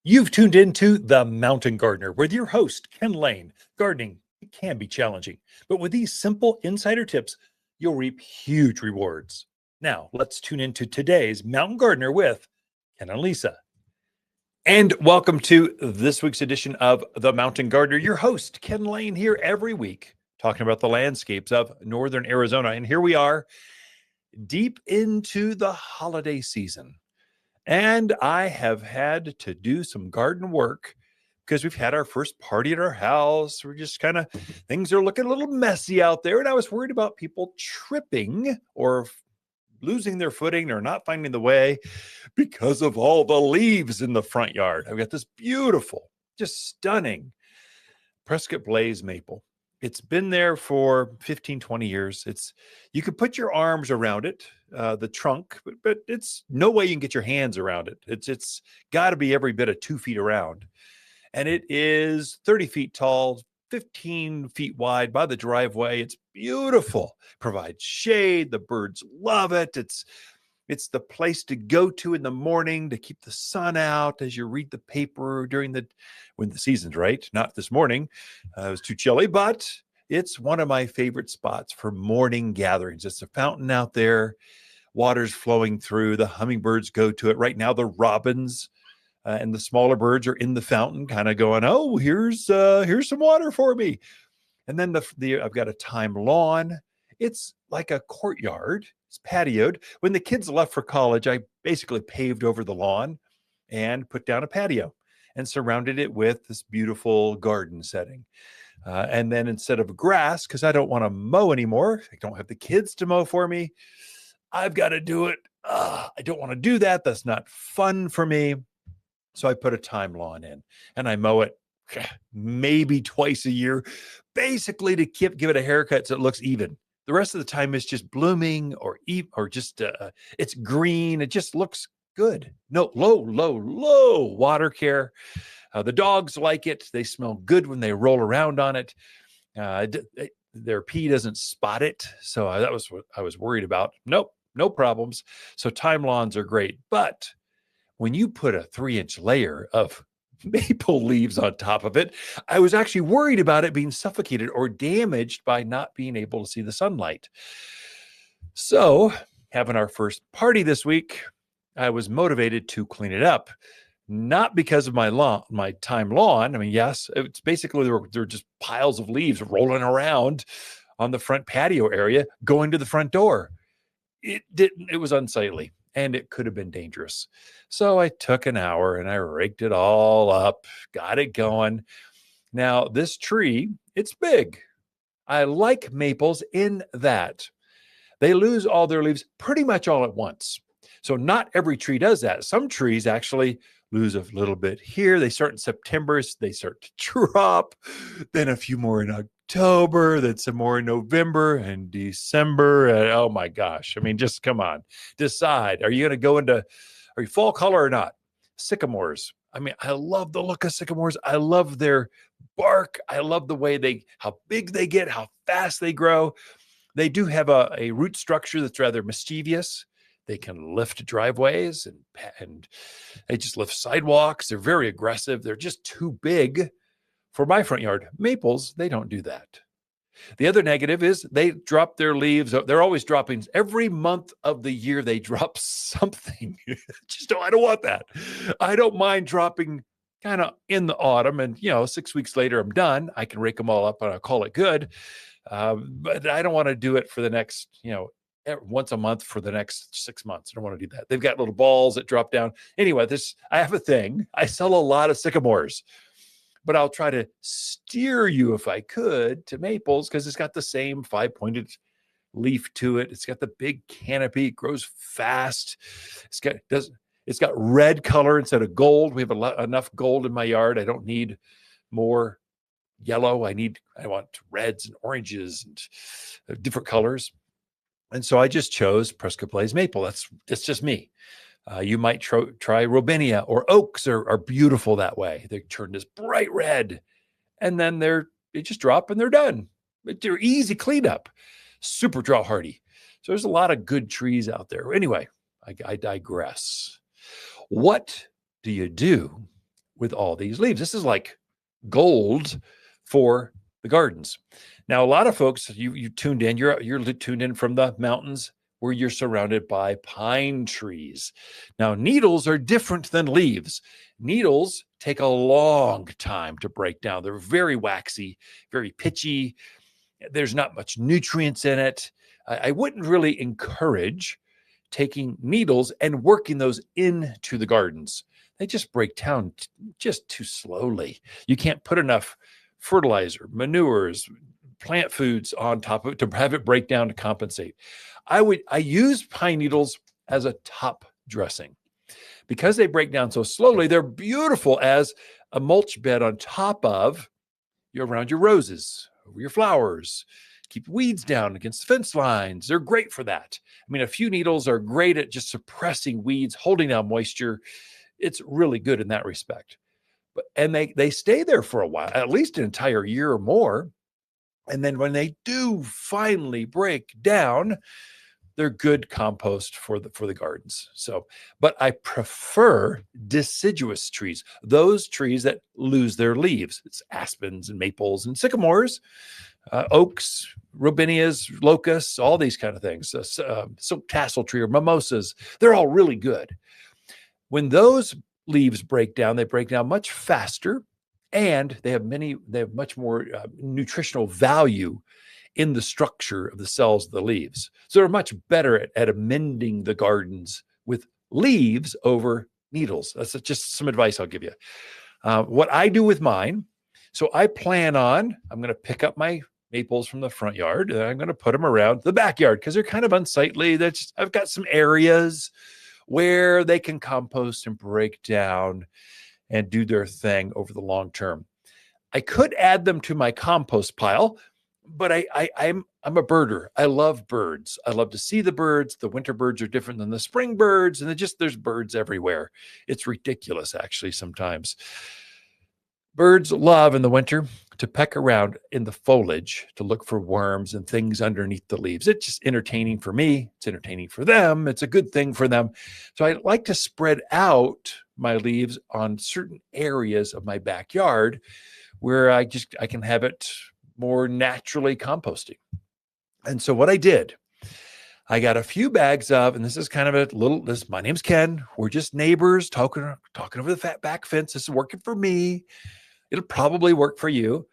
You've tuned into The Mountain Gardener with your host, Ken Lain. Gardening, it can be challenging, but with these simple insider tips, you'll reap huge rewards. Now, let's tune into today's Mountain Gardener with Ken and Lisa. And welcome to this week's edition of The Mountain Gardener. Your host, Ken Lain, here every week, talking about the landscapes of northern Arizona. And here we are, deep into the holiday season. And I have had to do some garden work because we've had our first party at our house. We're just things are looking a little messy out there. And I was worried about people tripping or losing their footing or not finding the way because of all the leaves in the front yard. I've got this beautiful, just stunning Prescott Blaze maple. It's been there for 15, 20 years. You can put your arms around it, the trunk, but it's no way you can get your hands around it. It's got to be every bit of 2 feet around. And it is 30 feet tall, 15 feet wide by the driveway. It's beautiful. Provides shade. The birds love it. It's the place to go to in the morning to keep the sun out as you read the paper when the season's right. Not this morning. It was too chilly, but it's one of my favorite spots for morning gatherings. It's a fountain out there, water's flowing through. The hummingbirds go to it. Right now, the robins and the smaller birds are in the fountain, kind of going, "Oh, here's some water for me." And then I've got a thyme lawn. It's like a courtyard. It's patioed. When the kids left for college, I basically paved over the lawn and put down a patio and surrounded it with this beautiful garden setting. And then instead of grass, because I don't want to mow anymore, I don't have the kids to mow for me, I've got to do it. I don't want to do that. That's not fun for me. So I put a thyme lawn in and I mow it maybe twice a year, basically to give it a haircut so it looks even. The rest of the time it's just blooming or just it's green. It just looks good. No low water care. The dogs like it. They smell good when they roll around on it. Their pee doesn't spot it. So that was what I was worried about. Nope, no problems. So thyme lawns are great. But when you put a 3-inch layer of maple leaves on top of it, I was actually worried about it being suffocated or damaged by not being able to see the sunlight. So, having our first party this week, I was motivated to clean it up. Not because of my thyme lawn. I mean, yes, it's basically there were just piles of leaves rolling around on the front patio area, going to the front door. It was unsightly. And it could have been dangerous. So I took an hour and I raked it all up, got it going. Now, this tree, it's big. I like maples in that they lose all their leaves pretty much all at once. So not every tree does that. Some trees actually lose a little bit here. They start in September, they start to drop, then a few more in October, then some more in November and December. And oh my gosh. I mean, just come on, decide. Are you going to go into fall color or not? Sycamores. I mean, I love the look of sycamores. I love their bark. I love the way how big they get, how fast they grow. They do have a root structure that's rather mischievous. They can lift driveways and they just lift sidewalks. They're very aggressive. They're just too big for my front yard. Maples, they don't do that. The other negative is they drop their leaves. They're always dropping. Every month of the year, they drop something. I don't want that. I don't mind dropping kind of in the autumn and, 6 weeks later, I'm done. I can rake them all up and I'll call it good. But I don't want to do it for the next, once a month for the next 6 months. I don't want to do that. They've got little balls that drop down. Anyway, I have a thing. I sell a lot of sycamores, but I'll try to steer you if I could to maples because it's got the same 5-pointed leaf to it. It's got the big canopy. It grows fast. It's got red color instead of gold. We have enough gold in my yard. I don't need more yellow. I want reds and oranges and different colors. And so I just chose Prescott Blaze maple. That's just me. You might try Robinia or oaks are beautiful that way. They turn this bright red and then they just drop and they're done. They're easy cleanup, super drought hardy. So there's a lot of good trees out there. Anyway, I digress. What do you do with all these leaves. This is like gold for the gardens. Now, a lot of folks, you tuned in, you're tuned in from the mountains where you're surrounded by pine trees. Now, needles are different than leaves. Needles take a long time to break down. They're very waxy, very pitchy. There's not much nutrients in it. I wouldn't really encourage taking needles and working those into the gardens. They just break down just too slowly. You can't put enough fertilizer, manures, plant foods on top of it to have it break down to compensate. I use pine needles as a top dressing. Because they break down so slowly, they're beautiful as a mulch bed on top of around your roses, over your flowers. Keep weeds down against fence lines. They're great for that. I mean, a few needles are great at just suppressing weeds, holding down moisture. It's really good in that respect. And they stay there for a while, at least an entire year or more. And then when they do finally break down, they're good compost for the gardens. So, but I prefer deciduous trees, those trees that lose their leaves. It's aspens and maples and sycamores, oaks, robinias, locusts, all these kind of things. Silk tassel tree or mimosas, they're all really good. When those leaves break down, they break down much faster, and they have much more nutritional value in the structure of the cells of the leaves. So they're much better at amending the gardens with leaves over needles. That's just some advice I'll give you. What I do with mine, so I'm going to pick up my maples from the front yard, and I'm going to put them around the backyard because they're kind of unsightly. I've got some areas where they can compost and break down and do their thing over the long term. I could add them to my compost pile, but I'm a birder. I love birds. I love to see the birds. The winter birds are different than the spring birds, and there's birds everywhere. It's ridiculous, actually, sometimes. Birds love in the winter to peck around in the foliage to look for worms and things underneath the leaves. It's just entertaining for me. It's entertaining for them. It's a good thing for them. So I like to spread out my leaves on certain areas of my backyard where I can have it more naturally composting. And so what I did, I got a few bags of, and this is kind of my name's Ken. We're just neighbors talking over the back fence. This is working for me. It'll probably work for you.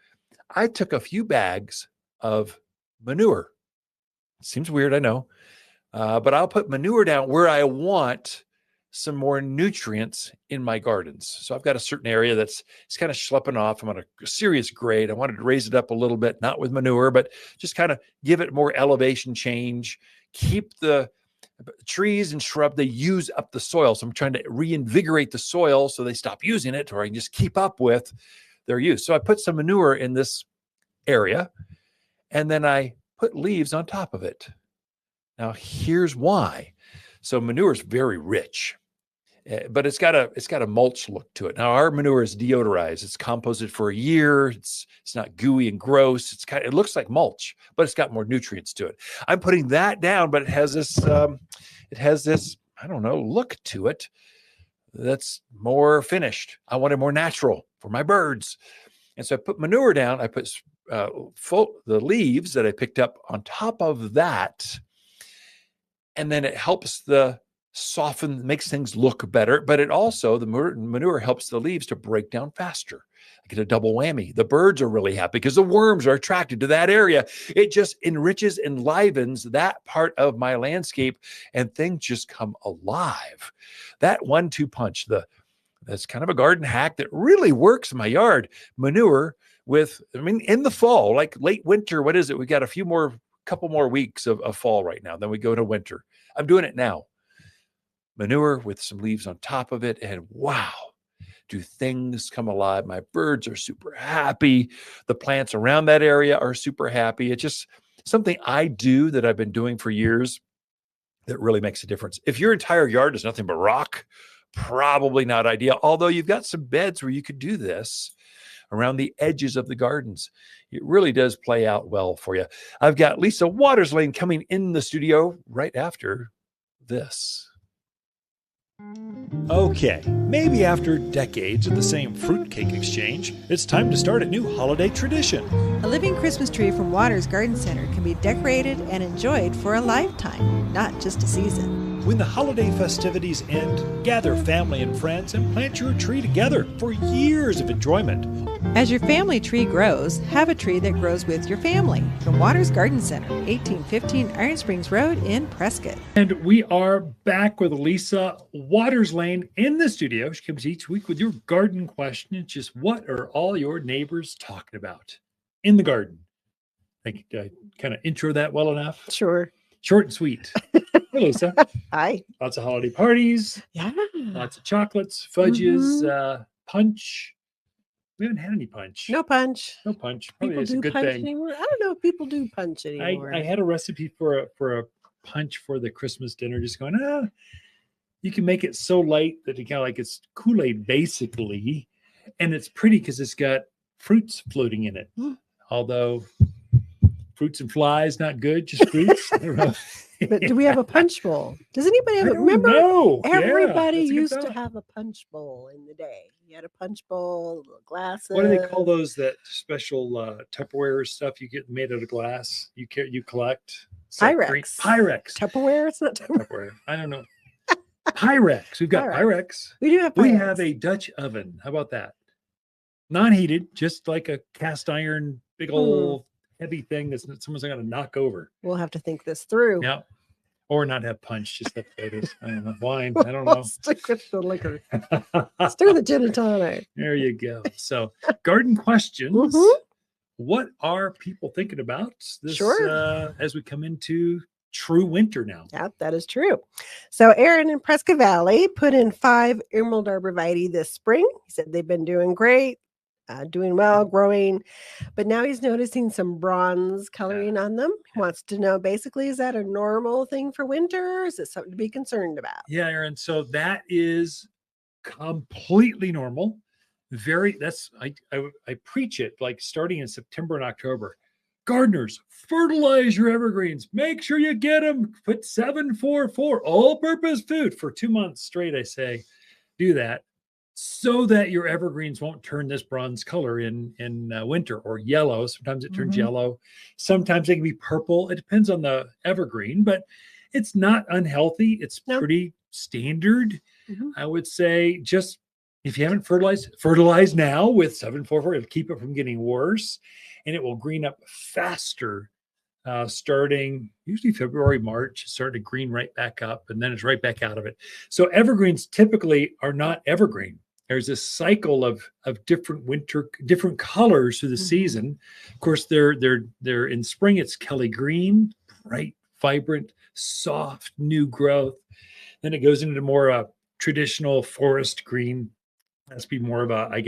I took a few bags of manure. Seems weird, I know. But I'll put manure down where I want some more nutrients in my gardens. So I've got a certain area it's kind of schlepping off. I'm on a serious grade. I wanted to raise it up a little bit, not with manure, but just kind of give it more elevation change, keep the trees and shrub, they use up the soil. So I'm trying to reinvigorate the soil so they stop using it, or I can just keep up with their use. So I put some manure in this area, and then I put leaves on top of it. Now here's why. So manure is very rich, but it's got a mulch look to it. Now our manure is deodorized. It's composted for a year. It's not gooey and gross. It looks like mulch, but it's got more nutrients to it. I'm putting that down, but it has this I don't know, look to it that's more finished. I want it more natural for my birds. And so I put manure down. I put the leaves that I picked up on top of that. And then it helps makes things look better. But it also, the manure helps the leaves to break down faster. I get a double whammy. The birds are really happy because the worms are attracted to that area. It just enriches, enlivens that part of my landscape, and things just come alive. That 1-2 punch, that's kind of a garden hack that really works in my yard. Manure in the fall, like late winter, what is it? We got couple more weeks of fall right now. Then we go to winter. I'm doing it now. Manure with some leaves on top of it, and wow, do things come alive. My birds are super happy. The plants around that area are super happy. It's just something I do that I've been doing for years that really makes a difference. If your entire yard is nothing but rock, probably not ideal. Although you've got some beds where you could do this around the edges of the gardens. It really does play out well for you. I've got Lisa Watters Lain coming in the studio right after this. Okay, maybe after decades of the same fruitcake exchange, it's time to start a new holiday tradition. A living Christmas tree from Watters Garden Center can be decorated and enjoyed for a lifetime, not just a season. When the holiday festivities end, gather family and friends and plant your tree together for years of enjoyment. As your family tree grows, have a tree that grows with your family. From Watters Garden Center, 1815 Iron Springs Road in Prescott. And we are back with Lisa Watters Lain in the studio. She comes each week with your garden question. It's just, what are all your neighbors talking about in the garden? I kind of intro that well enough. Sure. Short and sweet. Hey, Lisa. Hi. Lots of holiday parties. Yeah. Lots of chocolates, fudges, punch. We haven't had any punch. No punch. No punch. Probably People is a do good punch thing. anymore. I don't know if people do punch anymore. I had a recipe for a punch for the Christmas dinner. Just going, you can make it so light that it kind of like it's Kool-Aid basically, and it's pretty because it's got fruits floating in it. Although fruits and flies not good, just fruits. I don't know. But do we have a punch bowl? Does anybody have? Remember, everybody used to have a punch bowl in the day. You had a punch bowl, little glasses. What do they call those? That special Tupperware stuff you get made out of glass. You collect Pyrex. Pyrex. Tupperware. It's not Tupperware. I don't know. Pyrex. We've got Pyrex. We do have. Pyrex. We have a Dutch oven. How about that? Non-heated, just like a cast iron, big old heavy thing that someone's going to knock over. We'll have to think this through. Yeah. Or not have punch, just have potatoes. I don't know. Wine. I don't know. Stick with the liquor. Stick with the gin and tonic. There you go. So, garden questions. What are people thinking about this as we come into true winter now? Yeah, that is true. So Aaron in Prescott Valley put in 5 Emerald Arborvitae this spring. He said they've been doing great. Doing well, growing, but now he's noticing some bronze coloring on them. He wants to know, basically, is that a normal thing for winter, or is it something to be concerned about? Yeah, Aaron. So that is completely normal. I preach it like starting in September and October. Gardeners, fertilize your evergreens. Make sure you get them. Put 744 all-purpose food for 2 months straight. I say, do that, so that your evergreens won't turn this bronze color in winter, or yellow. Sometimes it turns yellow. Sometimes they can be purple. It depends on the evergreen, but it's not unhealthy. It's pretty standard. I would say, just if you haven't fertilize now with 744. It'll keep it from getting worse, and it will green up faster. Starting usually February, March, start to green right back up, and then it's right back out of it. So evergreens typically are not evergreen. There's this cycle of different colors through the season. Of course, they're in spring. It's Kelly green, bright, vibrant, soft, new growth. Then it goes into more traditional forest green. That's be more of I'm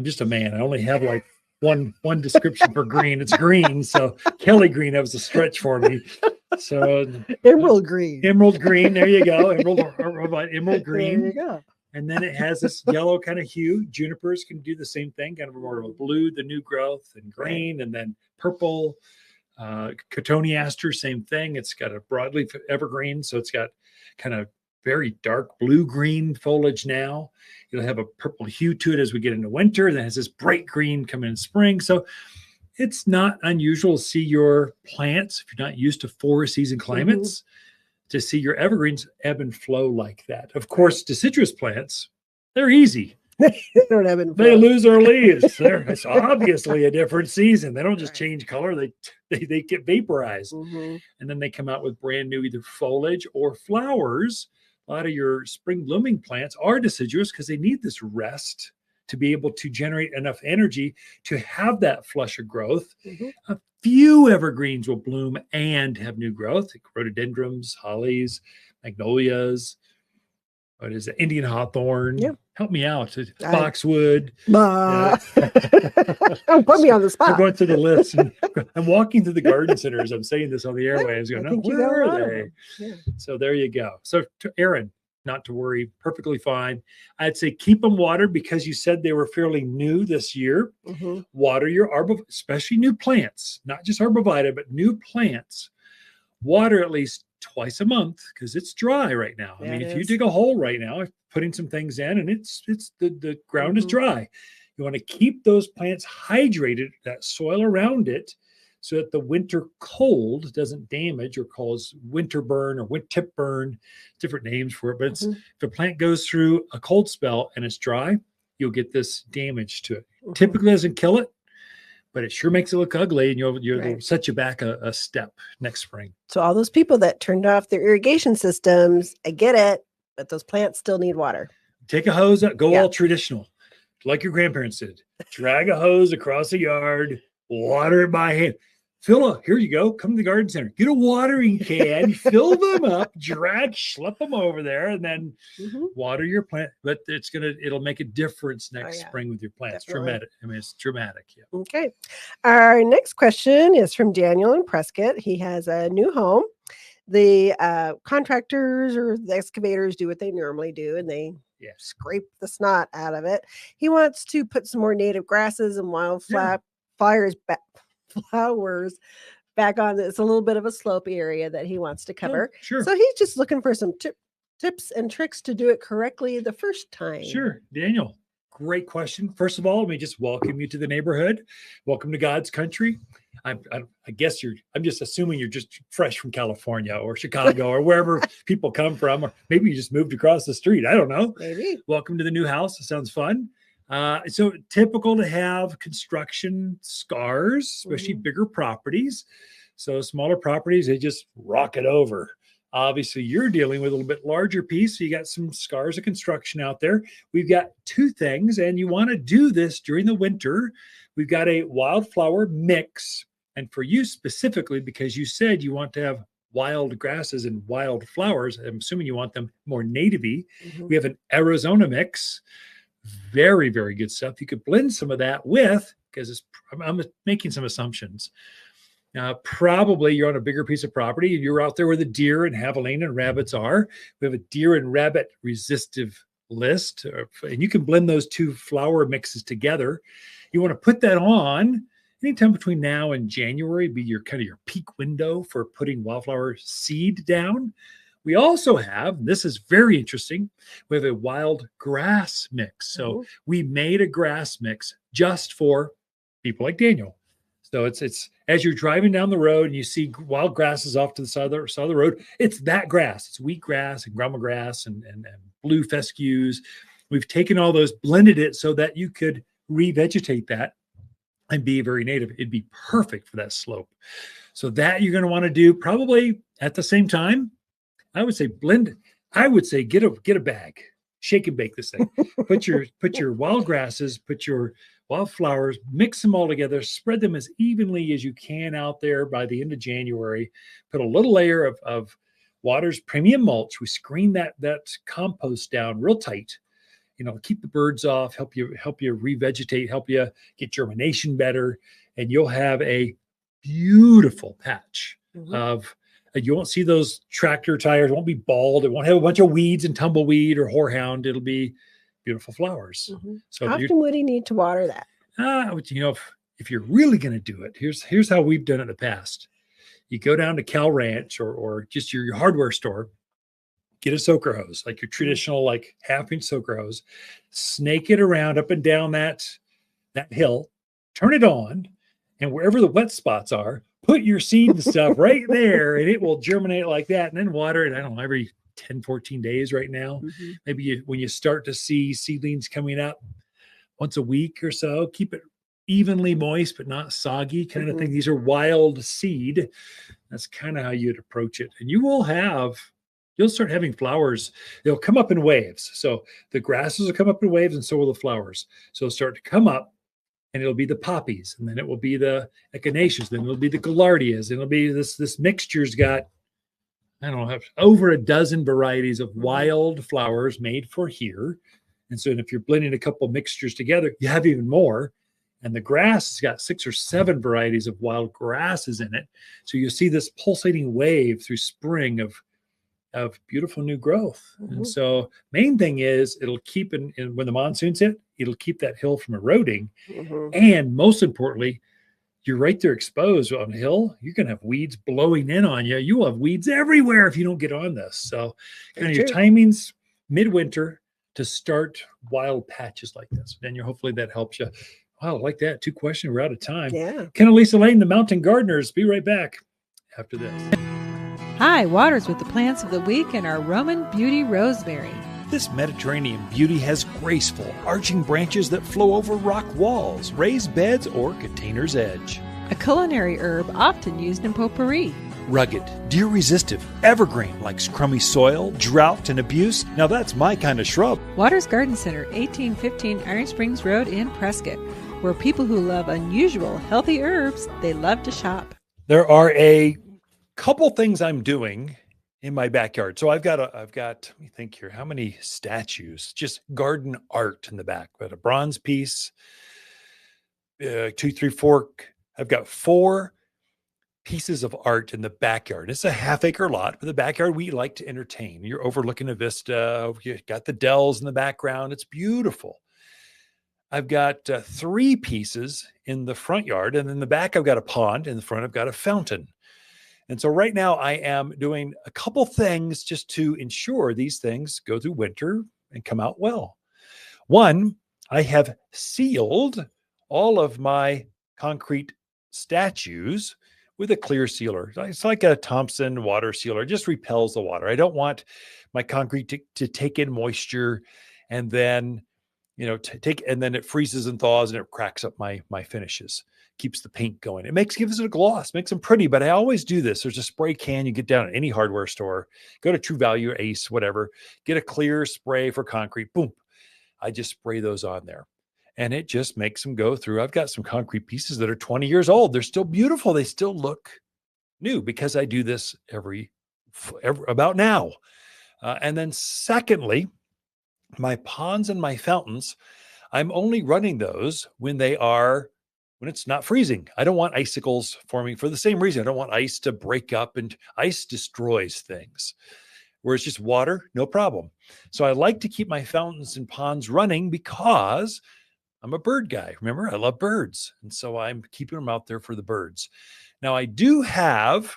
just a man. I only have like one description for green. It's green. So Kelly green, that was a stretch for me. So emerald green. There you go. Emerald green. There you go. And then it has this yellow kind of hue. Junipers can do the same thing, kind of more of a blue, the new growth, and green, and then purple. Cotoneaster, same thing. It's got a broadleaf evergreen, so it's got kind of very dark blue-green foliage now. It'll have a purple hue to it as we get into winter. Then it has this bright green coming in spring. So it's not unusual to see your plants, if you're not used to 4-season climates, to see your evergreens ebb and flow like that. Of course, deciduous plants, they're easy. They don't ebb and flow. They lose their leaves. It's obviously a different season. They don't just change color. They get vaporized. And then they come out with brand new either foliage or flowers. A lot of your spring blooming plants are deciduous because they need this rest to be able to generate enough energy to have that flush of growth. A few evergreens will bloom and have new growth, like rhododendrons, hollies, magnolias. What is it? Indian hawthorn. Help me out. Boxwood. Put me on the spot. I'm going through the list. I'm walking through the garden center as I'm saying this on the airwaves. Going, where are they? So there you go. So to Aaron, not to worry, perfectly fine. I'd say keep them watered because you said they were fairly new this year. Water your especially new plants, not just arborvitae, but new plants. Water at least twice a month because it's dry right now. Yeah, I mean, it if you is. dig a hole right now, putting some things in and it's the ground is dry. You want to keep those plants hydrated, that soil around it, so that the winter cold doesn't damage or cause winter burn or tip burn, different names for it. But it's, if a plant goes through a cold spell and it's dry, you'll get this damage to it. Typically doesn't kill it, but it sure makes it look ugly, and you'll set you back a step next spring. So all those people that turned off their irrigation systems, I get it, but those plants still need water. Take a hose, go all traditional, like your grandparents did. Drag a hose across the yard, water it by hand. Here you go. Come to the garden center. Get a watering can, fill them up, schlep them over there, and then water your plant. But it'll make a difference next spring with your plants. Definitely. Dramatic. I mean, it's dramatic. Yeah. Okay. Our next question is from Daniel in Prescott. He has a new home. The contractors or the excavators do what they normally do, and they scrape the snot out of it. He wants to put some more native grasses and flowers back on. It's a little bit of a slope area that he wants to cover. Sure. So he's just looking for some tips and tricks to do it correctly the first time. Sure. Daniel, great question. First of all, let me just welcome you to the neighborhood. Welcome to God's country. I guess I'm just assuming you're just fresh from California or Chicago or wherever people come from, or maybe you just moved across the street. I don't know. Maybe. Welcome to the new house. It sounds fun. So typical to have construction scars, especially bigger properties. So smaller properties, they just rock it over. Obviously, you're dealing with a little bit larger piece. So you got some scars of construction out there. We've got two things, and you want to do this during the winter. We've got a wildflower mix. And for you specifically, because you said you want to have wild grasses and wild flowers, I'm assuming you want them more native-y. We have an Arizona mix. Very, very good stuff. You could blend some of that with, because I'm making some assumptions. Probably you're on a bigger piece of property and you're out there where the deer and javelina and rabbits are. We have a deer and rabbit resistive list, and you can blend those two flower mixes together. You want to put that on anytime between now and January, be your kind of your peak window for putting wildflower seed down. We also have, this is very interesting, we have a wild grass mix. So we made a grass mix just for people like Daniel. So it's as you're driving down the road and you see wild grasses off to the side of the road, it's that grass. It's wheatgrass and grama grass and blue fescues. We've taken all those, blended it so that you could revegetate that and be very native. It'd be perfect for that slope. So that you're going to want to do probably at the same time. I would say blend. I would say get a bag, shake and bake this thing. Put your wild grasses, put your wildflowers, mix them all together, spread them as evenly as you can out there by the end of January. Put a little layer of Watters premium mulch. We screen that compost down real tight. Keep the birds off, help you revegetate, help you get germination better, and you'll have a beautiful patch of. You won't see those tractor tires. It won't be bald. It won't have a bunch of weeds and tumbleweed or horehound. It'll be beautiful flowers. So how often would he need to water that? If you're really going to do it, here's how we've done it in the past. You go down to Cal Ranch or just your hardware store, get a soaker hose, like your traditional, like half-inch soaker hose, snake it around up and down that hill, turn it on, and wherever the wet spots are, put your seed and stuff right there, and it will germinate like that. And then water it, I don't know, every 10, 14 days right now. Maybe when you start to see seedlings coming up once a week or so, keep it evenly moist, but not soggy kind of thing. These are wild seed. That's kind of how you'd approach it. And you'll start having flowers. They'll come up in waves. So the grasses will come up in waves, and so will the flowers. So they'll start to come up. And it'll be the poppies, and then it will be the echinaceas, then it'll be the gaillardias, and it'll be this mixture's got, I don't know, over a dozen varieties of wild flowers made for here. And so if you're blending a couple mixtures together, you have even more. And the grass has got 6 or 7 varieties of wild grasses in it. So you'll see this pulsating wave through spring of beautiful new growth. And so main thing is it'll keep when the monsoons hit, it'll keep that hill from eroding. And most importantly, you're right there exposed on a hill. You're going to have weeds blowing in on you. You will have weeds everywhere if you don't get on this. So kind of your timing's midwinter to start wild patches like this. And hopefully that helps you. Wow, I like that. 2 questions. We're out of time. Yeah. Ken and Lisa Lain, the Mountain Gardeners. Be right back after this. Hi, Watters with the plants of the week and our Roman beauty rosemary. This Mediterranean beauty has graceful, arching branches that flow over rock walls, raised beds, or container's edge. A culinary herb often used in potpourri. Rugged, deer-resistive, evergreen, likes crummy soil, drought, and abuse. Now that's my kind of shrub. Watters Garden Center, 1815 Iron Springs Road in Prescott, where people who love unusual, healthy herbs, they love to shop. There are a couple things I'm doing in my backyard. So I've got, let me think here, how many statues, just garden art in the back. I've got a bronze piece, 2, 3, 4. I've got 4 pieces of art in the backyard. It's a half-acre lot, but the backyard we like to entertain. You're overlooking a vista. You got the dells in the background. It's beautiful. I've got 3 pieces in the front yard, and in the back I've got a pond. In the front I've got a fountain. And so right now I am doing a couple things just to ensure these things go through winter and come out well. One, I have sealed all of my concrete statues with a clear sealer. It's like a Thompson water sealer. It just repels the water. I don't want my concrete to take in moisture and then, and then it freezes and thaws and it cracks up my finishes. Keeps the paint going. Gives it a gloss, makes them pretty, but I always do this. There's a spray can you get down at any hardware store, go to True Value or Ace, whatever, get a clear spray for concrete, boom. I just spray those on there and it just makes them go through. I've got some concrete pieces that are 20 years old. They're still beautiful. They still look new because I do this every about now. And then secondly, my ponds and my fountains, I'm only running those when it's not freezing. I don't want icicles forming for the same reason. I don't want ice to break up, and ice destroys things. Where it's just water, no problem. So I like to keep my fountains and ponds running because I'm a bird guy. Remember, I love birds. And so I'm keeping them out there for the birds. Now I do have,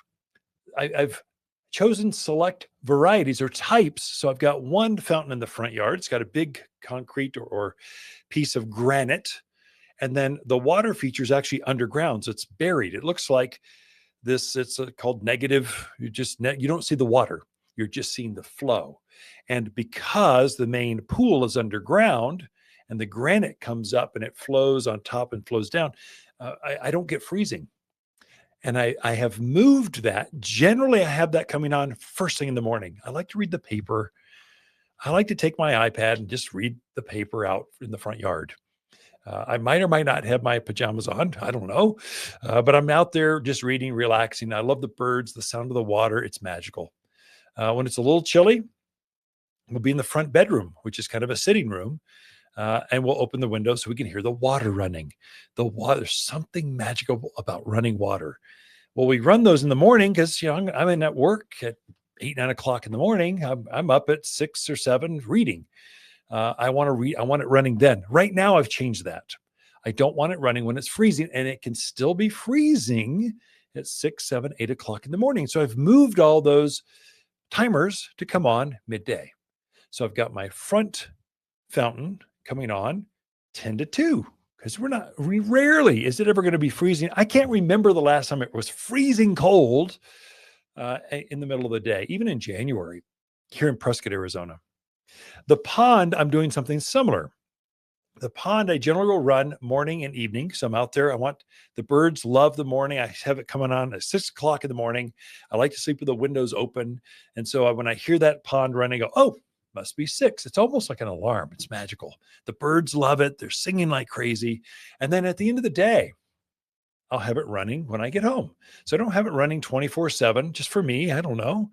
I've chosen select varieties or types. So I've got one fountain in the front yard. It's got a big concrete or piece of granite. And then the water feature is actually underground. So it's buried. It looks like this, it's called negative. You don't see the water. You're just seeing the flow. And because the main pool is underground and the granite comes up and it flows on top and flows down, I don't get freezing. And I have moved that. Generally, I have that coming on first thing in the morning. I like to read the paper. I like to take my iPad and just read the paper out in the front yard. I might or might not have my pajamas on. I don't know. But I'm out there just reading, relaxing. I love the birds, the sound of the water. It's magical. When it's a little chilly, we'll be in the front bedroom, which is kind of a sitting room. And we'll open the window so we can hear the water running. There's something magical about running water. Well, we run those in the morning because I'm in at work at 8, 9 o'clock in the morning. I'm up at 6 or 7 reading. I want to read. I want it running then. Right now, I've changed that. I don't want it running when it's freezing, and it can still be freezing at 6, 7, 8 o'clock in the morning. So I've moved all those timers to come on midday. So I've got my front fountain coming on 10 to 2 because rarely is it ever going to be freezing. I can't remember the last time it was freezing cold in the middle of the day, even in January here in Prescott, Arizona. The pond, I'm doing something similar. The pond, I generally will run morning and evening. So I'm out there. The birds love the morning. I have it coming on at 6 o'clock in the morning. I like to sleep with the windows open. And so when I hear that pond running, I go, oh, must be 6. It's almost like an alarm. It's magical. The birds love it. They're singing like crazy. And then at the end of the day, I'll have it running when I get home. So I don't have it running 24/7 just for me. I don't know.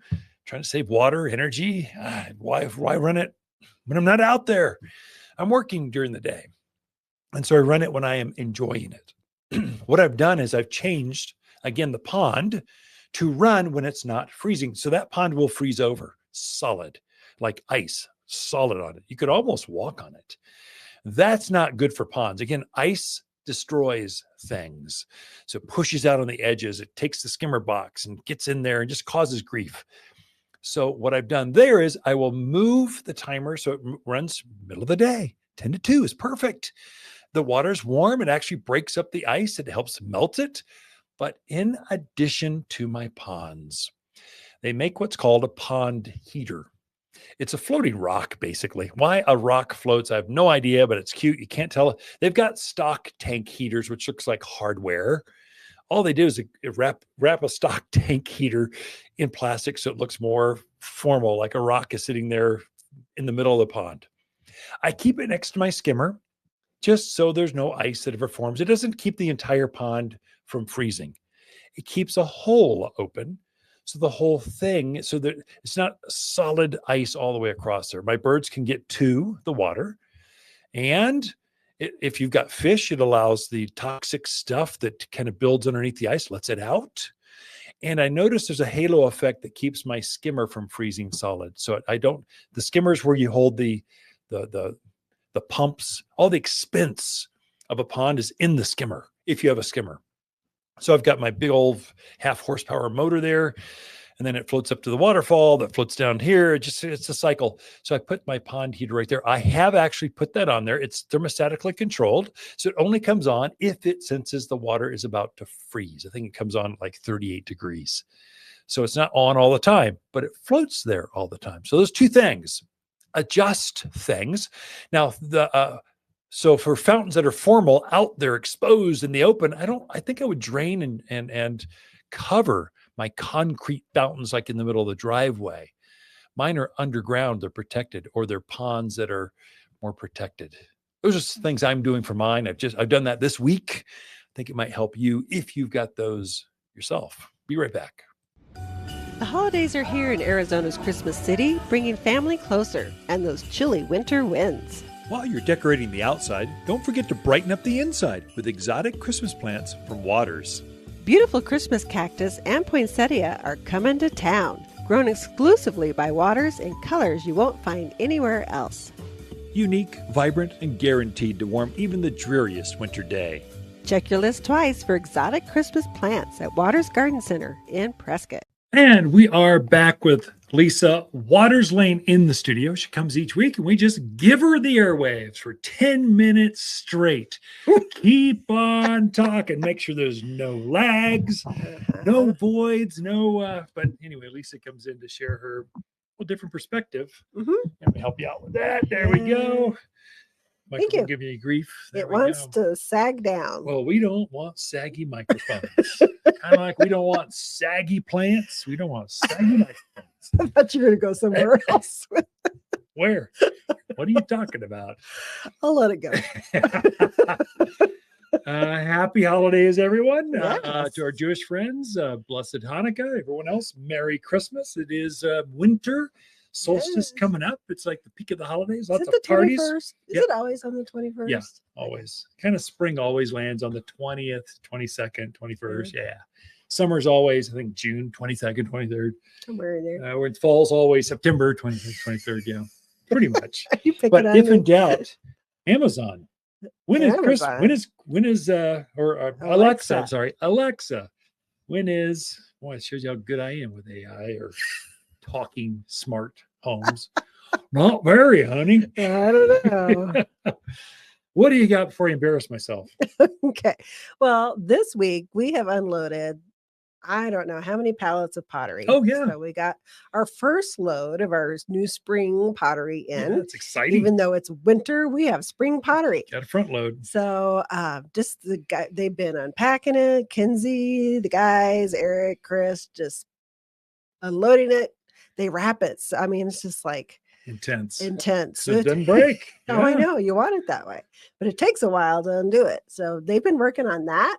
Trying to save water, energy. Why run it when I'm not out there? I'm working during the day. And so I run it when I am enjoying it. What I've done is I've changed, again, the pond to run when it's not freezing. So that pond will freeze over solid, like ice, solid on it. You could almost walk on it. That's not good for ponds. Again, ice destroys things. So it pushes out on the edges. It takes the skimmer box and gets in there and just causes grief. So what I've done there is I will move the timer so it runs middle of the day. 10 to 2 is perfect. The water's warm. It actually breaks up the ice. It helps melt it. But in addition to my ponds, they make what's called a pond heater. It's a floating rock, basically. Why a rock floats, I have no idea, but it's cute. You can't tell. They've got stock tank heaters, which looks like hardware. All they do is wrap a stock tank heater in plastic so it looks more formal, like a rock is sitting there in the middle of the pond. I keep it next to my skimmer just so there's no ice that ever forms. It doesn't keep the entire pond from freezing. It keeps a hole open. So the whole thing, so that it's not solid ice all the way across there. My birds can get to the water. And if you've got fish, it allows the toxic stuff that kind of builds underneath the ice, lets it out. And I noticed there's a halo effect that keeps my skimmer from freezing solid. So the skimmers where you hold the pumps, all the expense of a pond is in the skimmer, if you have a skimmer. So I've got my big old 1/2 horsepower motor there, and then it floats up to the waterfall that floats down here. It's a cycle. So I put my pond heater right there. I have actually put that on there. It's thermostatically controlled. So it only comes on if it senses the water is about to freeze. I think it comes on at like 38 degrees. So it's not on all the time, but it floats there all the time. So those two things, adjust things. Now, so for fountains that are formal out there exposed in the open, I think I would drain and cover my concrete fountains like in the middle of the driveway. Mine are underground, they're protected, or they're ponds that are more protected. Those are some things I'm doing for mine. I've done that this week. I think it might help you if you've got those yourself. Be right back. The holidays are here in Arizona's Christmas City, bringing family closer and those chilly winter winds. While you're decorating the outside, don't forget to brighten up the inside with exotic Christmas plants from Watters. Beautiful Christmas cactus and poinsettia are coming to town, grown exclusively by Watters in colors you won't find anywhere else. Unique, vibrant, and guaranteed to warm even the dreariest winter day. Check your list twice for exotic Christmas plants at Watters Garden Center in Prescott. And we are back with Lisa Watters Lain in the studio. She comes each week and we just give her the airwaves for 10 minutes straight. Keep on talking. Make sure there's no lags, no voids, but anyway, Lisa comes in to share her different perspective. Let me help you out with that. There we go. Thank you. Give you grief. It wants to sag down. Well, we don't want saggy microphones. Kind of like we don't want saggy plants. We don't want saggy microphones. I thought you were going to go somewhere else. Where? What are you talking about? I'll let it go. Happy holidays, everyone. Yes. To our Jewish friends, blessed Hanukkah. Everyone else, Merry Christmas. It is winter. Solstice coming up. It's like the peak of the holidays. Lots of parties. 21st? Is it always on the 21st? Yeah, always. Kind of spring always lands on the 20th, 22nd, 21st. Yeah. Summer's always, I think, June 22nd, 23rd. Somewhere in there. When fall's always September 23rd, 23rd. Yeah, pretty much. But if in doubt, Amazon. When is Amazon. Christmas? When is Alexa? I'm sorry, Alexa. When is? Boy, it shows you how good I am with AI or talking smart homes. Not very, honey. I don't know. What do you got before I embarrass myself? Okay. Well, this week we have unloaded, I don't know how many pallets of pottery. Oh, yeah. So we got our first load of our new spring pottery in. Yeah, that's exciting. Even though it's winter, we have spring pottery. Got a front load. So just the guy, they've been unpacking it. Kinsey, the guys, Eric, Chris, just unloading it. They wrap it. So, I mean, it's just like intense. So it doesn't break. Oh, I know. You want it that way. But it takes a while to undo it. So they've been working on that.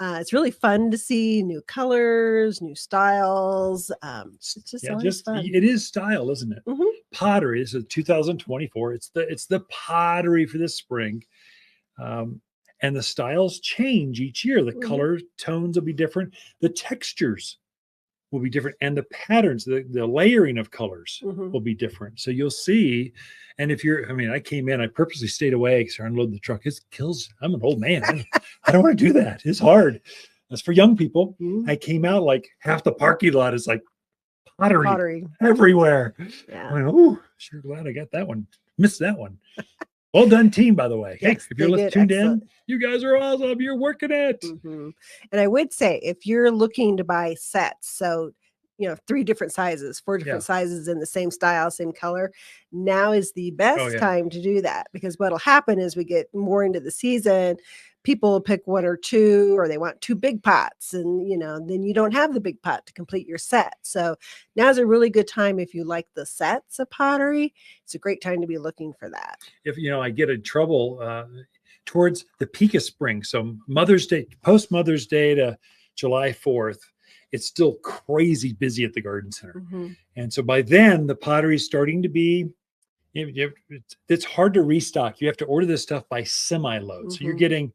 It's really fun to see new colors, new styles. It's just fun. It is style, isn't it? Mm-hmm. Pottery. This is 2024. It's the pottery for this spring. And the styles change each year. The color tones will be different. The textures will be different, and the patterns, the layering of colors Mhm. will be different. So you'll see. And if you're, I mean, I came in, I purposely stayed away because I unloaded the truck. It kills. I'm an old man. I don't want to do that. It's hard. That's for young people. Mhm. I came out like half the parking lot is like pottery, Pottery. everywhere. Yeah. I went, oh, sure glad I got that one. Missed that one. Well done, team, by the way. Hey, Yes, if they you're did tuned excellent. in, you guys are awesome. You're working it. Mhm. And I would say if you're looking to buy sets, so 3 different sizes, 4 different sizes in the same style, same color, now is the best time to do that, because what'll happen is we get more into the season, people will pick 1 or 2, or they want 2 big pots, and then you don't have the big pot to complete your set. So now's a really good time if you like the sets of pottery. It's a great time to be looking for that. If I get in trouble towards the peak of spring, so Mother's Day, post Mother's Day to July 4th, it's still crazy busy at the garden center. Mhm. And so by then the pottery is starting to be, it's hard to restock. You have to order this stuff by semi-load. So you're Mhm. getting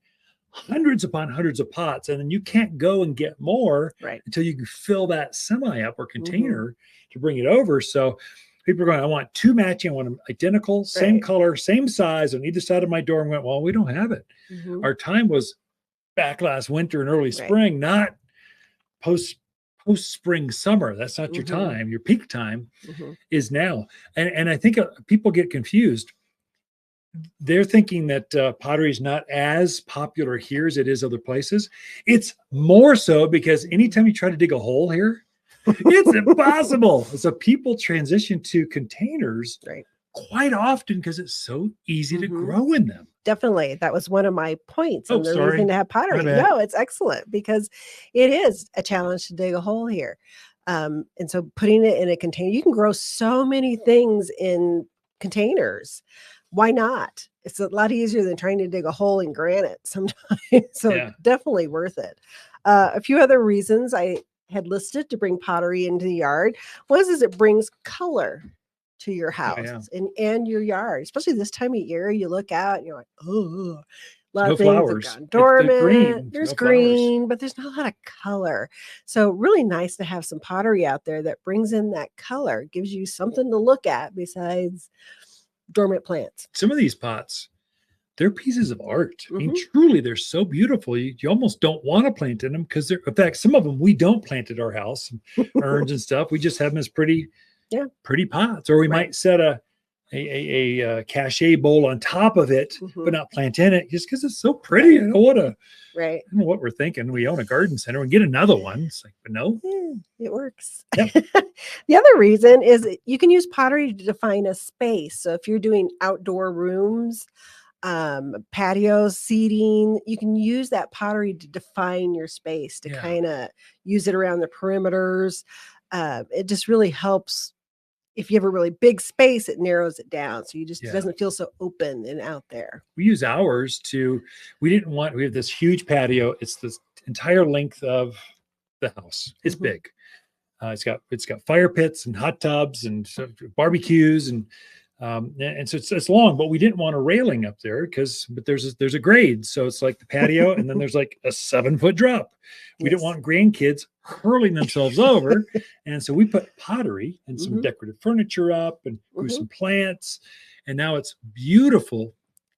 hundreds upon hundreds of pots, and then you can't go and get more Right. until you can fill that semi up or Mm-hmm. container to bring it over. So people are going, I want 2 matching, I want them identical, same Right. color, same size on either side of my door. And went, well, we don't have it. Mhm. Our time was back last winter and early Right. spring, not post spring summer. That's not your Mhm. time. Your peak time Mhm. is now. And I think people get confused. They're thinking that pottery is not as popular here as it is other places. It's more so because anytime you try to dig a hole here, it's impossible. So people transition to containers Right. quite often because it's so easy to Mhm. grow in them. Definitely. That was one of my points Oh, and the sorry. reason to have pottery. bad. No, it's excellent because it is a challenge to dig a hole here. And so putting it in a container, you can grow so many things in containers. Why not? It's a lot easier than trying to dig a hole in granite sometimes. So Yeah. definitely worth it. A few other reasons I had listed to bring pottery into the yard was it brings color to your house and your yard, especially this time of year. You look out and you're like, oh, a lot No of things flowers. have gone It's the dormant. green. There's No flowers. green, but there's not a lot of color. So really nice to have some pottery out there that brings in that color, gives you something to look at besides dormant plants. Some of these pots, they're pieces of art. I mean, Mhm. truly, they're so beautiful. You almost don't want to plant in them because they're, in fact, some of them we don't plant at our house, urns and stuff. We just have them as pretty pots, or we Right. might set a cachet bowl on top of it, Mhm. but not plant in it just because it's so pretty. I don't want to. Right. I don't know what we're thinking. We own a garden center and get another one. It's like, but no. It works. Yep. The other reason is you can use pottery to define a space. So if you're doing outdoor rooms, patios, seating, you can use that pottery to define your space, to kind of use it around the perimeters. It just really helps. If you have a really big space, it narrows it down. So it doesn't feel so open and out there. We use ours we have this huge patio. It's this entire length of the house. It's Mhm. big. It's got fire pits and hot tubs and barbecues and so it's long, but we didn't want a railing up there but there's a grade, so it's like the patio, and then there's like a 7-foot drop. We didn't want grandkids hurling themselves over, and so we put pottery and some decorative furniture up and grew some plants, and now it's beautiful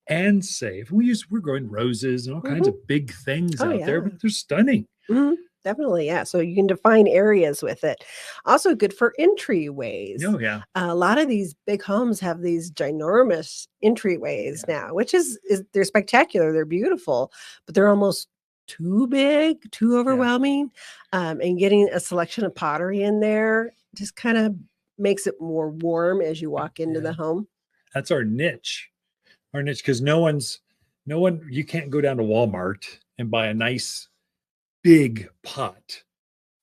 and safe. We're growing roses and all kinds of big things out there, but they're stunning. Mhm. Definitely, yeah. So you can define areas with it. Also good for entryways. Oh yeah. A lot of these big homes have these ginormous entryways now, which is they're spectacular. They're beautiful, but they're almost too big, too overwhelming. And getting a selection of pottery in there just kind of makes it more warm as you walk into the home. That's our niche. Because you can't go down to Walmart and buy a nice big pot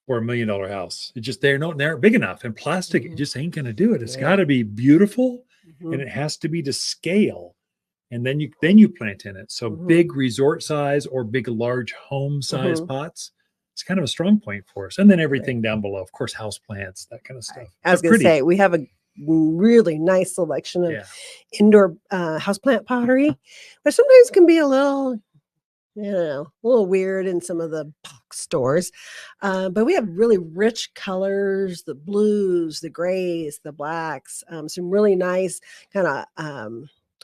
for $1 million house. It just, they aren't big enough, and plastic it just ain't gonna do it. It's got to be beautiful, and it has to be to scale, and then you plant in it. So big resort size or big large home size pots, it's kind of a strong point for us. And then everything down below, of course, house plants, that kind of stuff. I was going to say, we have a really nice selection of indoor houseplant pottery, but sometimes can be a little a little weird in some of the box stores. But we have really rich colors, the blues, the grays, the blacks, some really nice kind of,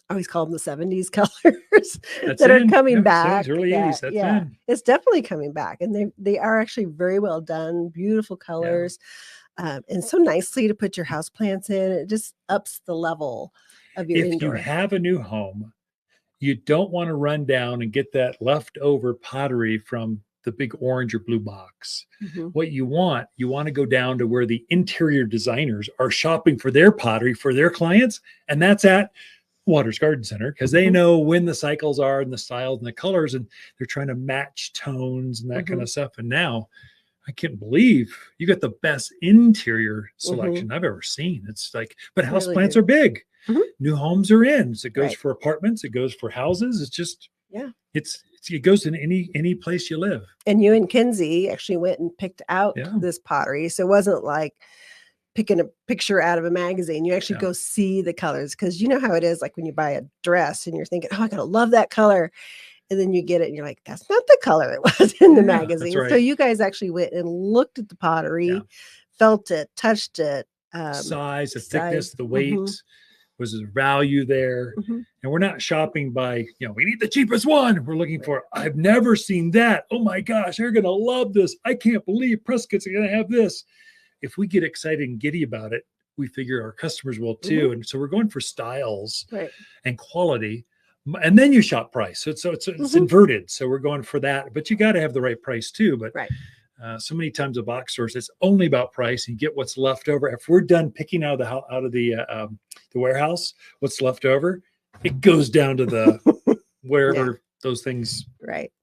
I always call them the 70s colors that are coming back. 70s, early 80s, that's in. It's definitely coming back. And they are actually very well done, beautiful colors, and so nicely to put your house plants in. It just ups the level of your indoor. If you have a new home, you don't want to run down and get that leftover pottery from the big orange or blue box. What you want to go down to where the interior designers are shopping for their pottery for their clients. And that's at Watters Garden Center, because they know when the cycles are and the styles and the colors, and they're trying to match tones and that kind of stuff. And now I can't believe you got the best interior selection I've ever seen. It's like, but house Really plants good. are big. New homes are in. So it goes Right. for apartments. It goes for houses. It's just, Yeah. it goes in any place you live. And you and Kinsey actually went and picked out this pottery. So it wasn't like picking a picture out of a magazine. You actually go see the colors, because you know how it is, like when you buy a dress and you're thinking, oh, I gotta love that color. And then you get it and you're like, that's not the color it was in the magazine. Right. So you guys actually went and looked at the pottery, felt it, touched it. Size, the thickness, the weight. Mhm. Was there value there? And we're not shopping by, we need the cheapest one. We're looking for, I've never seen that. Oh my gosh, they're going to love this. I can't believe Prescott's going to have this. If we get excited and giddy about it, we figure our customers will too. And so we're going for styles and quality. And then you shop price. So it's inverted. So we're going for that. But you got to have the right price too. But so many times at box stores, it's only about price, and you get what's left over. If we're done picking out of the warehouse, what's left over, it goes down to the wherever those things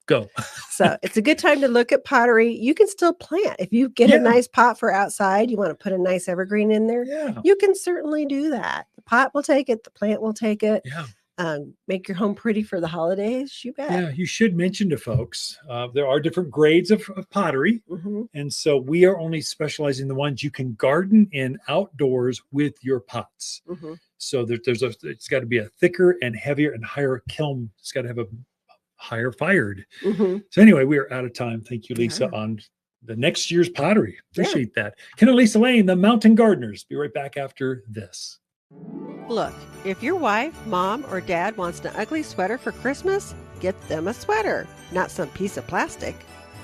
go. So it's a good time to look at pottery. You can still plant. If you get a nice pot for outside, you want to put a nice evergreen in there, you can certainly do that. The pot will take it. The plant will take it. Make your home pretty for the holidays. You bet. Yeah, you should mention to folks, there are different grades of pottery. And so we are only specializing in the ones you can garden in outdoors with your pots. So it's got to be a thicker and heavier and higher kiln. It's got to have a higher fired. So anyway, we are out of time. Thank you, Lisa, on the next year's pottery. Appreciate that. Ken and Lisa Lain, the Mountain Gardeners. Be right back after this. Look, if your wife, mom, or dad wants an ugly sweater for Christmas, get them a sweater, not some piece of plastic.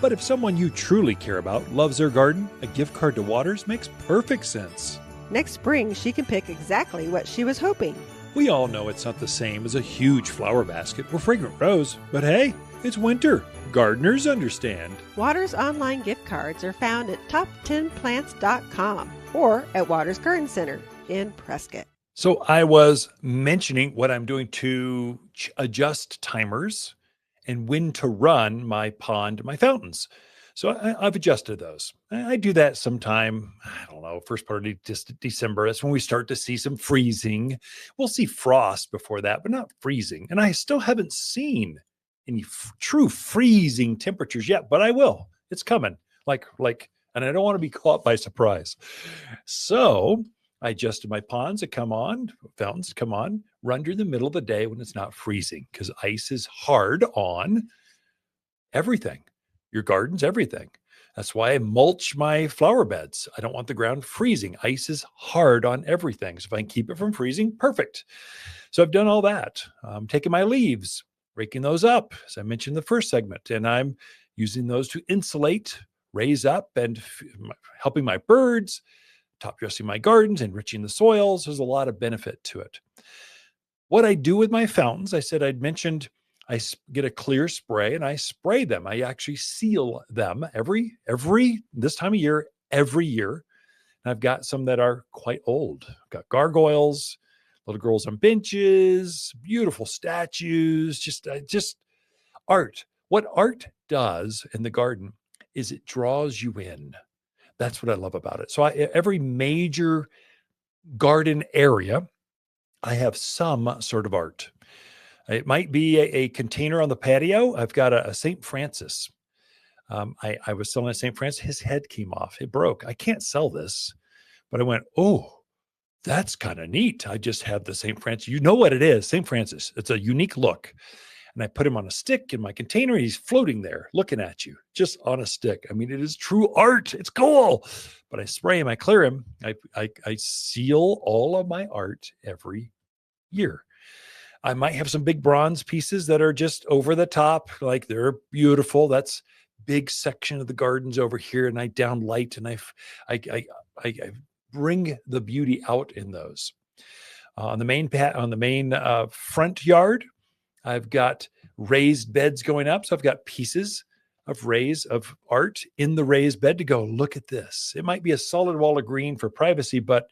But if someone you truly care about loves their garden, a gift card to Watters makes perfect sense. Next spring, she can pick exactly what she was hoping. We all know it's not the same as a huge flower basket or fragrant rose, but hey, it's winter. Gardeners understand. Watters online gift cards are found at top10plants.com or at Watters Garden Center in Prescott. So I was mentioning what I'm doing to adjust timers and when to run my pond, my fountains. So I've adjusted those. I do that sometime, I don't know, first part of December. That's when we start to see some freezing. We'll see frost before that, but not freezing. And I still haven't seen any true freezing temperatures yet, but I will. It's coming. And I don't want to be caught by surprise. So I adjusted my ponds to come on, fountains to come on, run during the middle of the day when it's not freezing, because ice is hard on everything. Your garden's everything. That's why I mulch my flower beds. I don't want the ground freezing. Ice is hard on everything. So if I can keep it from freezing, perfect. So I've done all that. I'm taking my leaves, raking those up, as I mentioned in the first segment, and I'm using those to insulate, raise up, and helping my birds, top dressing my gardens, enriching the soils. There's a lot of benefit to it. What I do with my fountains, I said I'd mentioned I get a clear spray and I spray them. I actually seal them every this time of year, every year. And I've got some that are quite old. I've got gargoyles, little girls on benches, beautiful statues, just art. What art does in the garden is it draws you in. That's what I love about it. So every major garden area, I have some sort of art. It might be a container on the patio. I've got a St. Francis. I was selling a St. Francis. His head came off. It broke. I can't sell this. But I went, oh, that's kind of neat. I just have the St. Francis. You know what it is, St. Francis. It's a unique look. and I put him on a stick in my container. And he's floating there looking at you just on a stick. I mean, it is true art. It's cool. But I spray him, I clear him. I seal all of my art every year. I might have some big bronze pieces that are just over the top, like they're beautiful. That's big section of the gardens over here, and I down light, and I bring the beauty out in those. On the main front yard, I've got raised beds going up, so I've got pieces of art in the raised bed to go, look at this. It might be a solid wall of green for privacy, but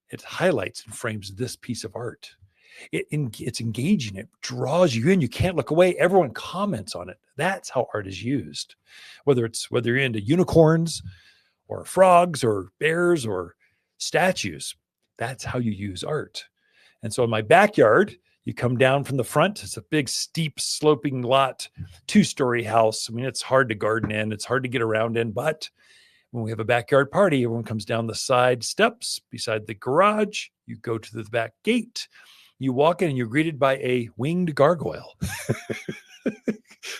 it highlights and frames this piece of art. It's engaging. It draws you in. You can't look away. Everyone comments on it. That's how art is used. Whether you're into unicorns or frogs or bears or statues, that's how you use art. And so in my backyard, you come down from the front. It's a big, steep, sloping lot, 2-story house. I mean, it's hard to garden in. It's hard to get around in. But when we have a backyard party, everyone comes down the side steps beside the garage. You go to the back gate. You walk in and you're greeted by a winged gargoyle.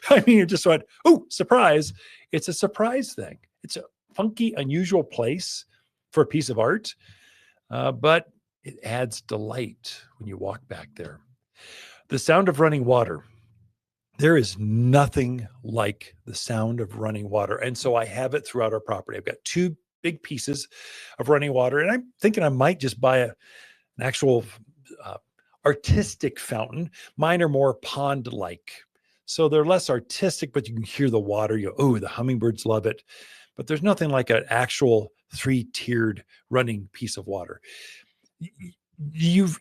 I mean, you just went, oh, surprise. It's a surprise thing. It's a funky, unusual place for a piece of art, but it adds delight when you walk back there. The sound of running water. There is nothing like the sound of running water. And so I have it throughout our property. I've got 2 big pieces of running water, and I'm thinking I might just buy an actual artistic fountain. Mine are more pond-like. So they're less artistic, but you can hear the water. You go, oh, the hummingbirds love it. But there's nothing like an actual 3-tiered running piece of water. You've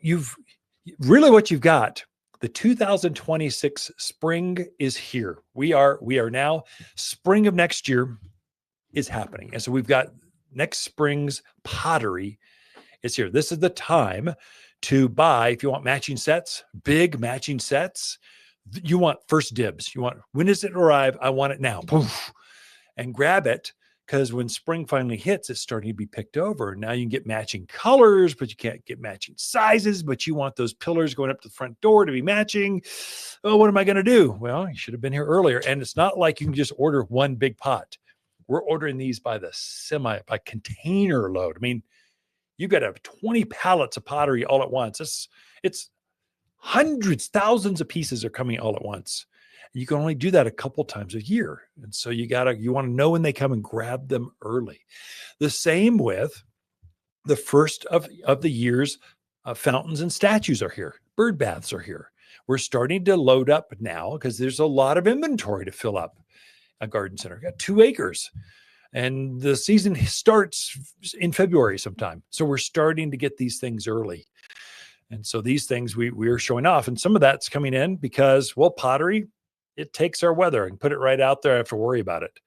really what you've got. The 2026 spring is here. We are now, spring of next year is happening. And so we've got next spring's pottery is here. This is the time to buy, if you want matching sets, big matching sets. You want first dibs. You want, when does it arrive? I want it now. Poof. And grab it, because when spring finally hits, it's starting to be picked over. Now you can get matching colors, but you can't get matching sizes, but you want those pillars going up to the front door to be matching. Oh, what am I going to do? Well, you should have been here earlier. And it's not like you can just order one big pot. We're ordering these by container load. I mean, you've got to have 20 pallets of pottery all at once. It's hundreds, thousands of pieces are coming all at once. You can only do that a couple times a year. And so you want to know when they come and grab them early. The same with the first of the year's fountains and statues are here. Bird baths are here. We're starting to load up now because there's a lot of inventory to fill up a garden center. We've got 2 acres. And the season starts in February sometime. So we're starting to get these things early. And so these things we're showing off. And some of that's coming in because, well, pottery, it takes our weather and put it right out there. I have to worry about it.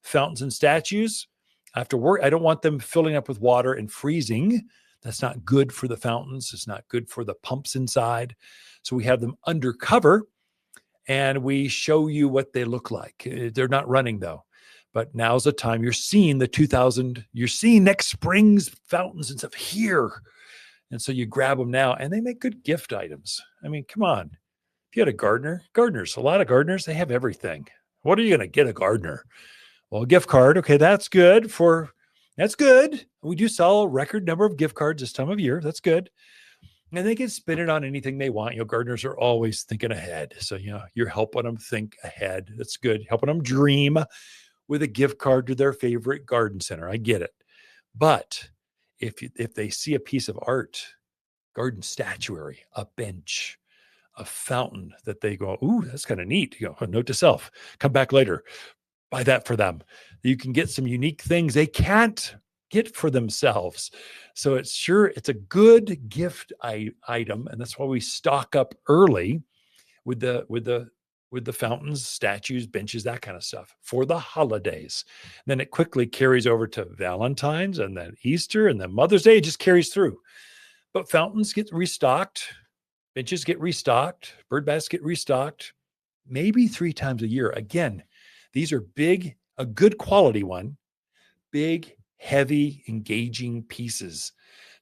Fountains and statues, I have to worry. I don't want them filling up with water and freezing. That's not good for the fountains. It's not good for the pumps inside. So we have them undercover and we show you what they look like. They're not running though. But now's the time. You're seeing you're seeing next spring's fountains and stuff here. And so you grab them now and they make good gift items. I mean, come on. If you had a a lot of gardeners, they have everything. What are you going to get a gardener? Well, a gift card. Okay, that's good. We do sell a record number of gift cards this time of year. That's good. And they can spend it on anything they want. Gardeners are always thinking ahead. So, you're helping them think ahead. That's good. Helping them dream with a gift card to their favorite garden center. I get it. But if they see a piece of art, garden statuary, a bench, a fountain that they go, ooh, that's kind of neat. You go, note to self, come back later, buy that for them. You can get some unique things they can't get for themselves. So it's a good gift item. And that's why we stock up early with the fountains, statues, benches, that kind of stuff for the holidays. Then it quickly carries over to Valentine's and then Easter and then Mother's Day. It just carries through. But fountains get restocked, benches get restocked, bird baths get restocked, maybe 3 times a year. Again, these are big, a good quality one, big, heavy, engaging pieces.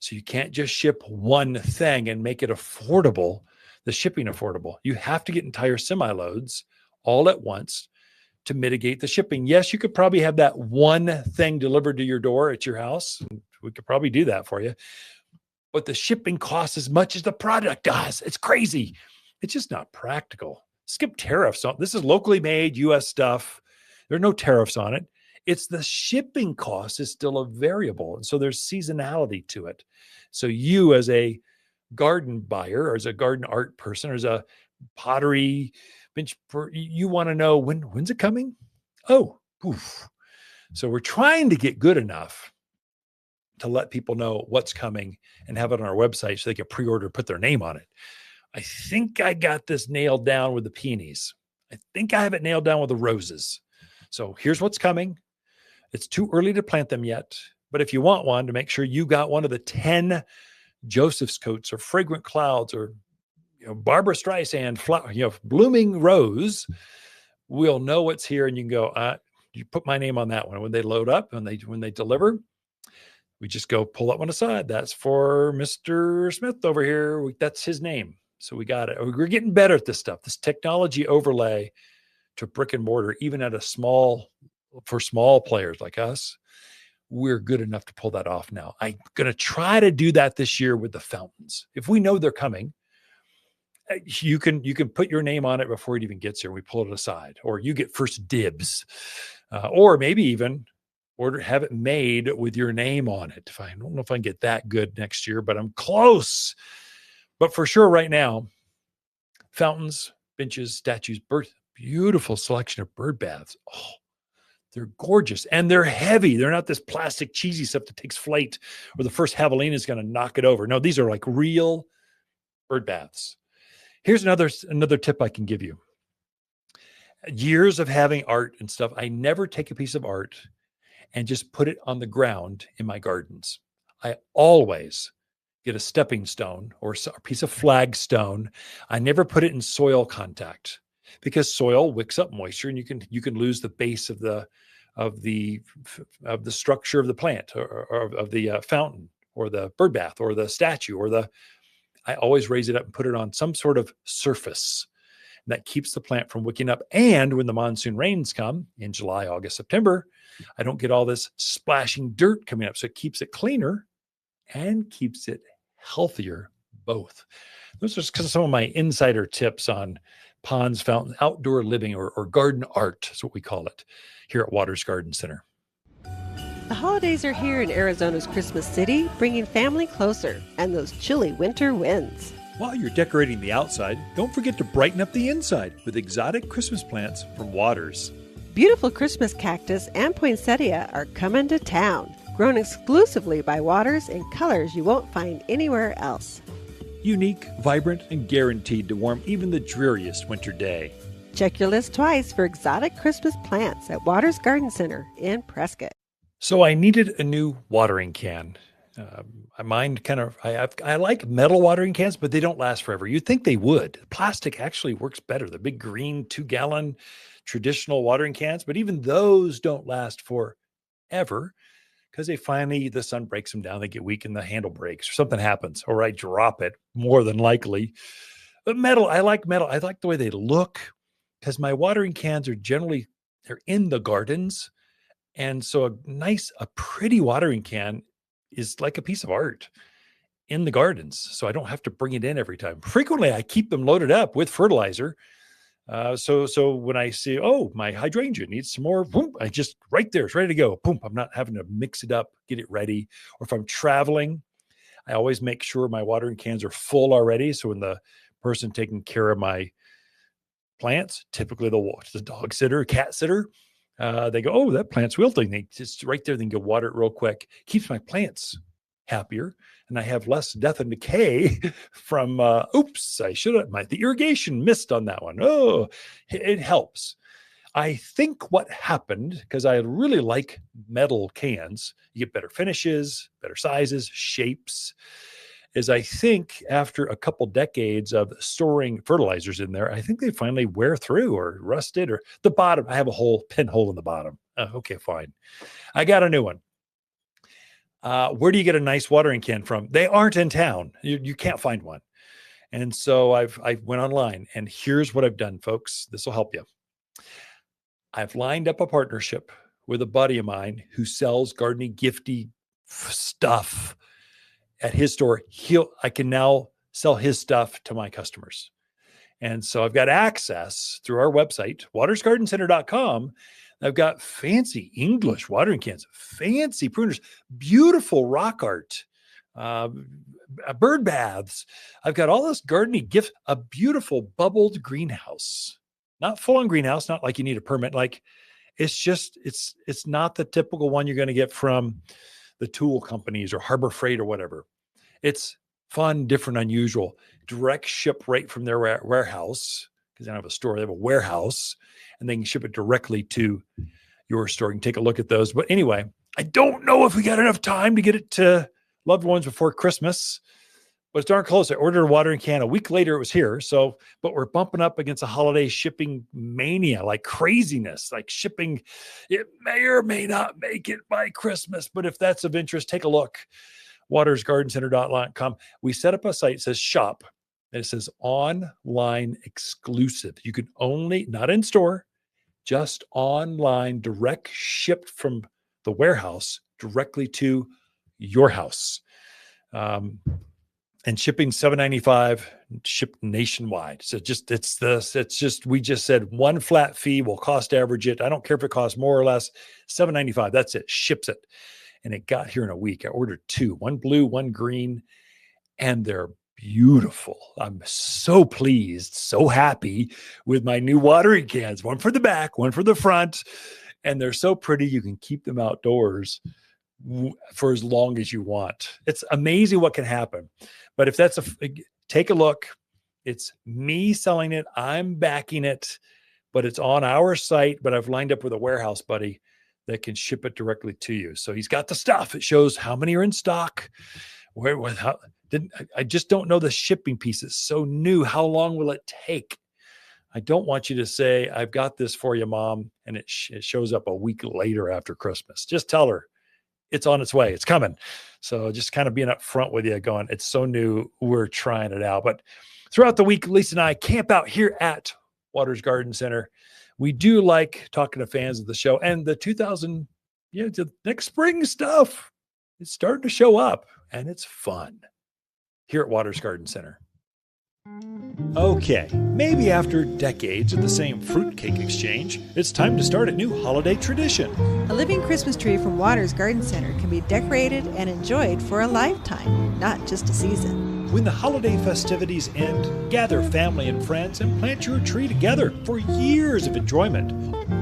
So you can't just ship one thing and make it affordable. the shipping affordable. You have to get entire semi-loads all at once to mitigate the shipping. Yes, you could probably have that one thing delivered to your door at your house. We could probably do that for you. But the shipping costs as much as the product does. It's crazy. It's just not practical. Skip tariffs on this is locally made US stuff. There are no tariffs on it. It's the shipping cost is still a variable. And so there's seasonality to it. So you as a garden buyer or as a garden art person or as a pottery bench, you want to know when's it coming? Oh, oof. So we're trying to get good enough to let people know what's coming and have it on our website so they can pre-order, put their name on it. I think I got this nailed down with the peonies. I think I have it nailed down with the roses. So here's what's coming. It's too early to plant them yet, but if you want one, to make sure you got one of the 10 Joseph's coats or fragrant clouds or Barbara Streisand blooming rose, we'll know what's here, and you can go. You put my name on that one. When they load up and when they deliver, we just go pull that one aside. That's for Mr. Smith over here. That's his name. So we got it. We're getting better at this stuff. This technology overlay to brick and mortar, even at for small players like us, we're good enough to pull that off now. I'm going to try to do that this year with the fountains. If we know they're coming, you can put your name on it before it even gets here. We pull it aside, or you get first dibs, or maybe even have it made with your name on it. I don't know if I can get that good next year, but I'm close. But for sure right now, fountains, benches, statues, beautiful selection of bird baths. Oh, they're gorgeous. And they're heavy. They're not this plastic cheesy stuff that takes flight or the first javelina is going to knock it over. No, these are like real bird baths. Here's another tip I can give you. Years of having art and stuff, I never take a piece of art and just put it on the ground in my gardens. I always get a stepping stone or a piece of flagstone. I never put it in soil contact because soil wicks up moisture, and you can lose the base of the structure of the plant or of the fountain or the bird bath or the statue I always raise it up and put it on some sort of surface. And that keeps the plant from wicking up. And when the monsoon rains come in July, August, September, I don't get all this splashing dirt coming up. So it keeps it cleaner and keeps it healthier, both. Those are just some of my insider tips on ponds, fountains, outdoor living, or garden art is what we call it here at Watters Garden Center. The holidays are here in Arizona's Christmas City, bringing family closer and those chilly winter winds. While you're decorating the outside, don't forget to brighten up the inside with exotic Christmas plants from Watters. Beautiful Christmas cactus and poinsettia are coming to town, grown exclusively by Watters in colors you won't find anywhere else. Unique, vibrant, and guaranteed to warm even the dreariest winter day. Check your list twice for exotic Christmas plants at Watters Garden Center in Prescott. So I needed a new watering can. I like metal watering cans, but they don't last forever. You'd think they would. Plastic actually works better. The big green 2-gallon traditional watering cans, but even those don't last forever because the sun breaks them down. They get weak and the handle breaks or something happens, or I drop it more than likely. But metal, I like metal. I like the way they look because my watering cans they're in the gardens. And so a pretty watering can is like a piece of art in the gardens. So I don't have to bring it in every time. Frequently, I keep them loaded up with fertilizer. So when I see, my hydrangea needs some more, boom, I just right there, it's ready to go. Boom, I'm not having to mix it up, get it ready. Or if I'm traveling, I always make sure my watering cans are full already. So when the person taking care of my plants, typically the dog sitter, cat sitter, they go, that plant's wilting. They just right there, they can go water it real quick. Keeps my plants happier. And I have less death and decay from, the irrigation missed on that one. Oh, it helps. I think what happened, because I really like metal cans, you get better finishes, better sizes, shapes, is I think after a couple decades of storing fertilizers in there, I think they finally wear through or rusted, or the bottom. I have a pinhole in the bottom. Okay, fine. I got a new one. Where do you get a nice watering can from? They aren't in town. You can't find one. And so I went online, and here's what I've done, folks. This will help you. I've lined up a partnership with a buddy of mine who sells gardening gifty stuff at his store. I can now sell his stuff to my customers. And so I've got access through our website, watersgardencenter.com. I've got fancy English watering cans, fancy pruners, beautiful rock art, bird baths. I've got all this gardening gifts, a beautiful bubbled greenhouse, not full on greenhouse, not like you need a permit. Like it's not the typical one you're going to get from the tool companies or Harbor Freight or whatever. It's fun, different, unusual, direct ship right from their warehouse, because they don't have a store, they have a warehouse, and they can ship it directly to your store. You can take a look at those. But anyway, I don't know if we got enough time to get it to loved ones before Christmas, but it's darn close. I ordered a watering can. A week later, it was here. So, but we're bumping up against a holiday shipping mania, like craziness, like shipping. It may or may not make it by Christmas, but if that's of interest, take a look. watersgardencenter.com. We set up a site that says shop, and it says online exclusive. You can only, not in store, just online, direct shipped from the warehouse directly to your house. And shipping $7.95, shipped nationwide. So we just said one flat fee will cost average it. I don't care if it costs more or less, $7.95. That's it, ships it. And it got here in a week. I ordered two, one blue, one green, and they're beautiful. I'm so pleased, so happy with my new watering cans, one for the back, one for the front. And they're so pretty. You can keep them outdoors for as long as you want. It's amazing what can happen. But if that's take a look, it's me selling it. I'm backing it, but it's on our site. But I've lined up with a warehouse buddy that can ship it directly to you. So he's got the stuff. It shows how many are in stock. I just don't know the shipping piece. It's so new. How long will it take? I don't want you to say, I've got this for you, Mom, and it shows up a week later after Christmas. Just tell her it's on its way. It's coming. So just kind of being up front with you, going, it's so new. We're trying it out. But throughout the week, Lisa and I camp out here at Watters Garden Center. We do like talking to fans of the show, and the the next spring stuff is starting to show up, and it's fun here at Watters Garden Center. Okay, maybe after decades of the same fruitcake exchange, it's time to start a new holiday tradition. A living Christmas tree from Watters Garden Center can be decorated and enjoyed for a lifetime, not just a season. When the holiday festivities end, gather family and friends and plant your tree together for years of enjoyment.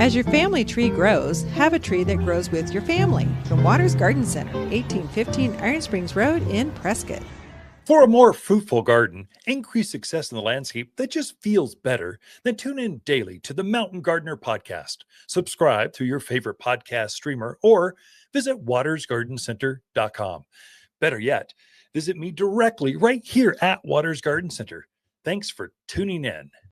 As your family tree grows, have a tree that grows with your family. From Watters Garden Center, 1815 Iron Springs Road in Prescott. For a more fruitful garden, increased success in the landscape that just feels better, then tune in daily to the Mountain Gardener podcast. Subscribe through your favorite podcast streamer or visit watersgardencenter.com. Better yet, visit me directly right here at Watters Garden Center. Thanks for tuning in.